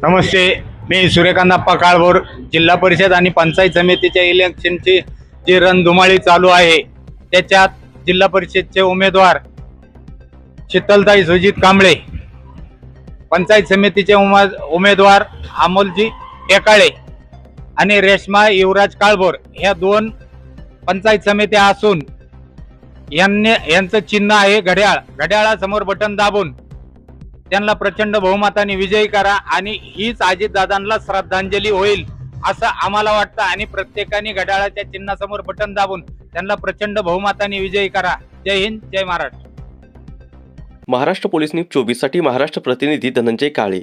नमस्ते. मी सूर्यकांतप्पा काळभोर. जिल्हा परिषद आणि पंचायत समितीच्या इलेक्शनची जी रणधुमाळी चालू आहे त्याच्यात जिल्हा परिषदचे उमेदवार शीतलताई सुजित कांबळे, पंचायत समितीचे उमेदवार अमोलजी टेकाळे आणि रेश्मा युवराज काळभोर ह्या दोन पंचायत समित्या असून यांचं चिन्ह आहे घड्याळ. घड्याळासमोर बटन दाबून त्यांना प्रचंड बहुमताने विजयी करा आणि हीच अजितदादांना श्रद्धांजली होईल असं आम्हाला वाटतं. आणि प्रत्येकाने घड्याळाच्या चिन्हासमोर बटन दाबून त्यांना प्रचंड बहुमताने विजयी करा. जय हिंद, जय महाराष्ट्र. महाराष्ट्र पोलीस न्यूज 24 साठी महाराष्ट्र प्रतिनिधी धनंजय काळे.